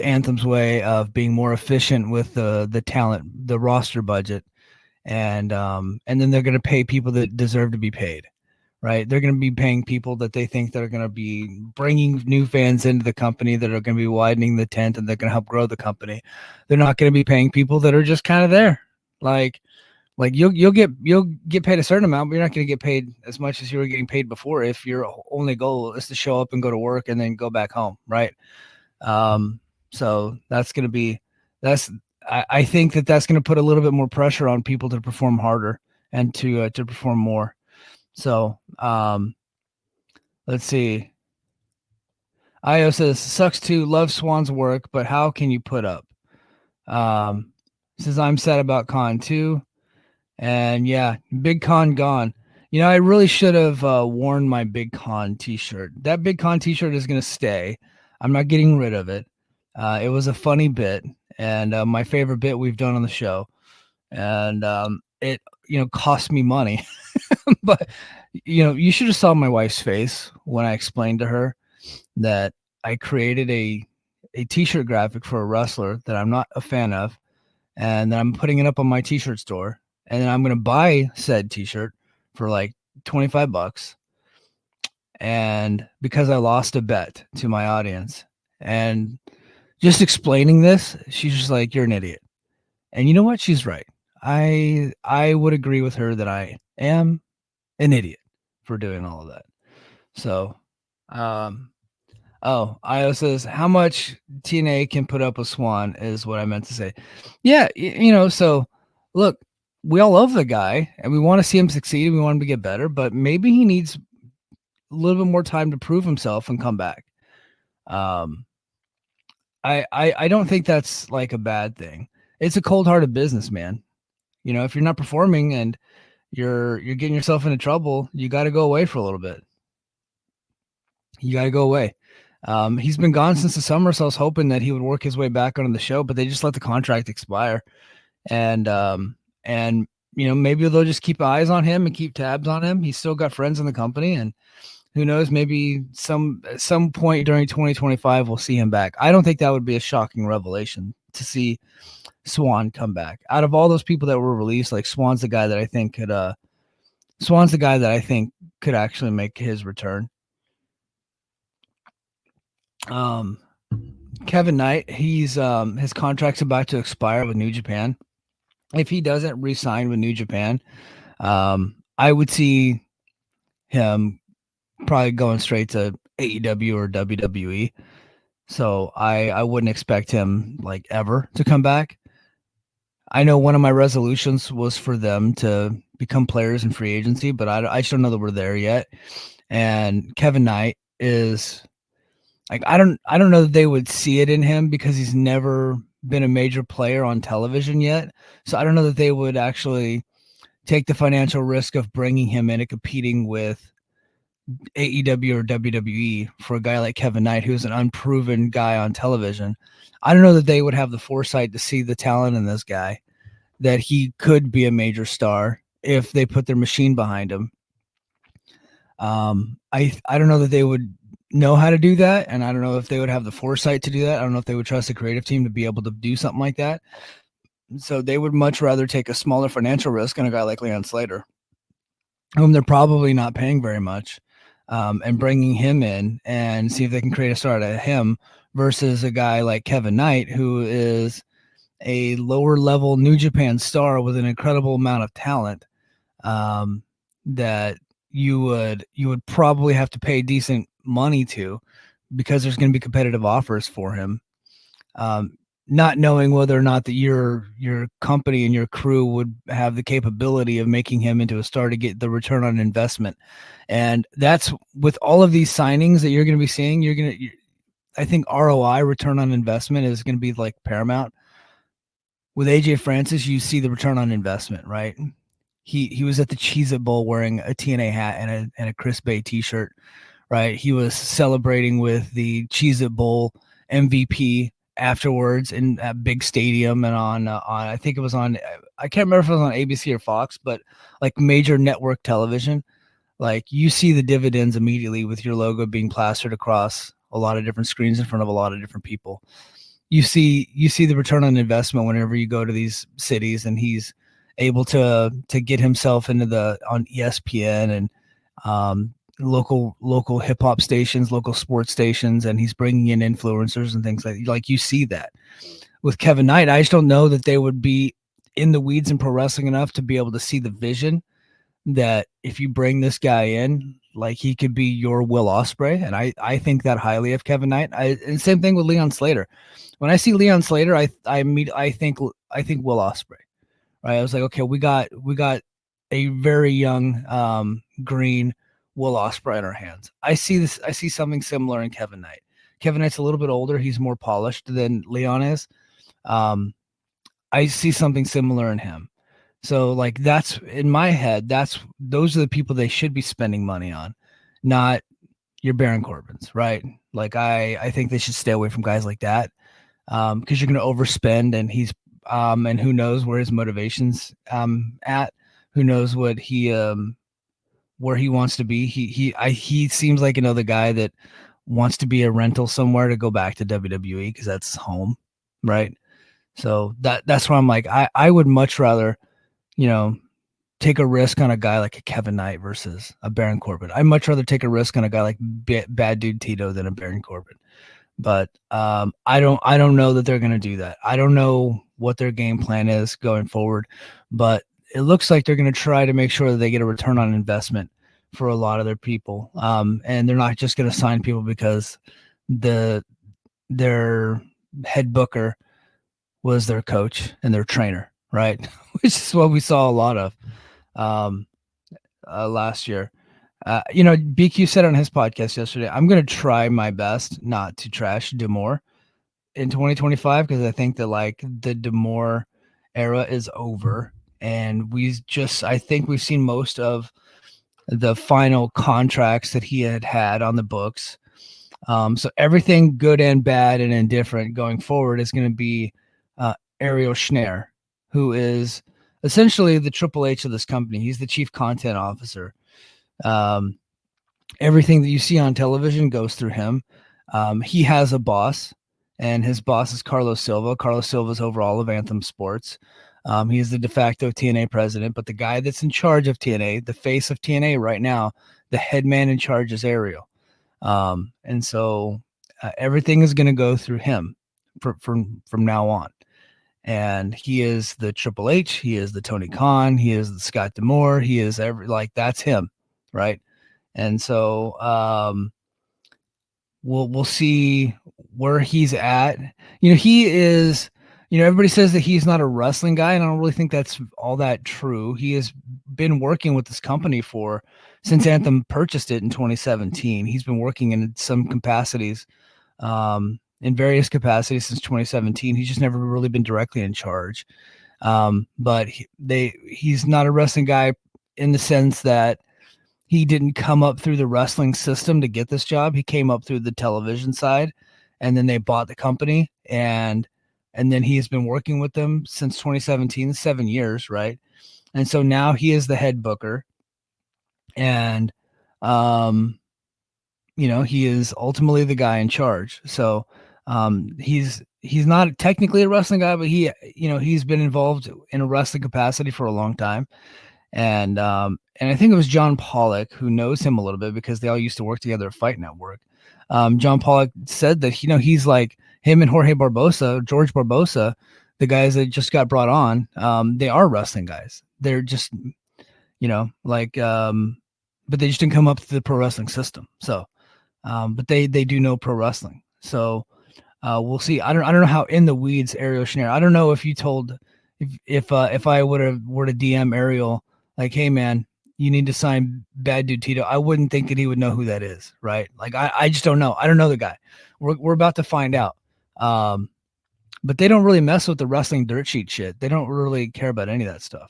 Anthem's way of being more efficient with the talent, the roster budget, and then they're going to pay people that deserve to be paid, right? They're going to be paying people that they think that are going to be bringing new fans into the company, that are going to be widening the tent, and they're going to help grow the company. They're not going to be paying people that are just kind of there, like you'll get paid a certain amount, but you're not going to get paid as much as you were getting paid before if your only goal is to show up and go to work and then go back home, right? So that's going to be I think that's going to put a little bit more pressure on people to perform harder and to perform more. So let's see. Io says sucks too. Love Swann's work, but how can you put up? Says I'm sad about Con too. And yeah, Big Con gone. You know, I really should have worn my Big Con t-shirt. That Big Con t-shirt is going to stay. I'm not getting rid of it. It was a funny bit and my favorite bit we've done on the show. And it, cost me money. But, you should have saw my wife's face when I explained to her that I created a t-shirt graphic for a wrestler that I'm not a fan of, and then I'm putting it up on my t-shirt store. And then I'm going to buy said t-shirt for like $25. And because I lost a bet to my audience, and just explaining this, she's just like, you're an idiot. And you know what? She's right. I would agree with her that I am an idiot for doing all of that. So, Io says, how much TNA can put up with Swann is what I meant to say. Yeah. So look, we all love the guy and we want to see him succeed and we want him to get better, but maybe he needs a little bit more time to prove himself and come back. I don't think that's like a bad thing. It's a cold-hearted business, man. If you're not performing and you're getting yourself into trouble, you got to go away for a little bit. You got to go away. He's been gone since the summer, so I was hoping that he would work his way back onto the show, but they just let the contract expire. And maybe they'll just keep eyes on him and keep tabs on him. He's still got friends in the company, and who knows, maybe at some point during 2025, we'll see him back. I don't think that would be a shocking revelation to see Swann come back. Out of all those people that were released, like Swann's the guy that I think could actually make his return. Kevin Knight, he's his contract's about to expire with New Japan. If he doesn't re-sign with New Japan, I would see him probably going straight to AEW or WWE. So I wouldn't expect him like ever to come back. I know one of my resolutions was for them to become players in free agency, but I just don't know that we're there yet. And Kevin Knight is like, I don't know that they would see it in him because he's never been a major player on television yet. So I don't know that they would actually take the financial risk of bringing him in and competing with AEW or WWE for a guy like Kevin Knight, who's an unproven guy on television. I don't know that they would have the foresight to see the talent in this guy, that he could be a major star if they put their machine behind him. I don't know that they would know how to do that, and I don't know if they would have the foresight to do that. I don't know if they would trust the creative team to be able to do something like that. So they would much rather take a smaller financial risk on a guy like Leon Slater, whom they're probably not paying very much, and bringing him in and see if they can create a star out of him versus a guy like Kevin Knight, who is a lower level New Japan star with an incredible amount of talent, that you would probably have to pay decent money to, because there's going to be competitive offers for him. Not knowing whether or not that your company and your crew would have the capability of making him into a star to get the return on investment. And that's with all of these signings that you're going to be seeing, I think ROI, return on investment, is going to be like paramount. With AJ Francis, you see the return on investment, right? He was at the Cheez-It Bowl wearing a TNA hat and a Chris Bay t-shirt, right? He was celebrating with the Cheez-It Bowl MVP afterwards in a big stadium and on I think it was on, I can't remember if it was on ABC or Fox, but like major network television. Like, you see the dividends immediately with your logo being plastered across a lot of different screens in front of a lot of different people. you see the return on investment whenever you go to these cities, and he's able to get himself into the on ESPN and local hip hop stations, local sports stations, and he's bringing in influencers and things like you see that with Kevin Knight. I just don't know that they would be in the weeds in pro wrestling enough to be able to see the vision that if you bring this guy in, like he could be your Will Ospreay. And I think that highly of Kevin Knight. And same thing with Leon Slater. When I see Leon Slater, I think Will Ospreay. Right. I was like, okay, we got a very young green Will Ospreay in our hands. I see something similar in Kevin Knight. Kevin Knight's a little bit older. He's more polished than Leon is. I see something similar in him. So like that's in my head, those are the people they should be spending money on, not your Baron Corbins, right? Like I think they should stay away from guys like that. Because you're going to overspend, and he's and who knows where his motivations at, who knows what he where he wants to be. He seems like another guy that wants to be a rental somewhere to go back to WWE because that's home, right? So that's why I'm like I would much rather, take a risk on a guy like a Kevin Knight versus a Baron Corbin. I'd much rather take a risk on a guy like Bad Dude Tito than a Baron Corbin. But I don't know that they're going to do that. I don't know what their game plan is going forward, but it looks like they're going to try to make sure that they get a return on investment for a lot of their people. And they're not just going to sign people because their head booker was their coach and their trainer, right? Which is what we saw a lot of last year. BQ said on his podcast yesterday, I'm going to try my best not to trash D'Amore in 2025 because I think that like the D'Amore era is over, and I think we've seen most of the final contracts that he had on the books. So everything good and bad and indifferent going forward is going to be Ariel Schneer, who is essentially the Triple H of this company. He's the chief content officer. Everything that you see on television goes through him. He has a boss, and his boss is Carlos Silva. Carlos Silva is over all of Anthem Sports. He is the de facto TNA president, but the guy that's in charge of TNA, the face of TNA right now, the head man in charge is Ariel. And so everything is going to go through him from now on. And he is the Triple H. He is the Tony Khan. He is the Scott D'Amore. He is that's him, right? And so we'll see where he's at. He is. Everybody says that he's not a wrestling guy, and I don't really think that's all that true. He has been working with this company since Anthem purchased it in 2017. He's been working in some capacities. In various capacities since 2017. He's just never really been directly in charge. But he's not a wrestling guy in the sense that he didn't come up through the wrestling system to get this job. He came up through the television side, and then they bought the company, and then he has been working with them since 2017, 7 years, right? And so now he is the head booker, and he is ultimately the guy in charge. So he's not technically a wrestling guy, but he's been involved in a wrestling capacity for a long time. And I think it was John Pollock who knows him a little bit because they all used to work together at Fight Network. John Pollock said that, he's like him and George Barbosa, the guys that just got brought on. They are wrestling guys. They're just, but they just didn't come up through the pro wrestling system. So, but they do know pro wrestling. So, we'll see. I don't know how in the weeds Ariel Schneer. I don't know if you told if I were to DM Ariel like, hey man, you need to sign Bad Dude Tito. I wouldn't think that he would know who that is, right? Like I just don't know. I don't know the guy. We're about to find out. But they don't really mess with the wrestling dirt sheet shit. They don't really care about any of that stuff.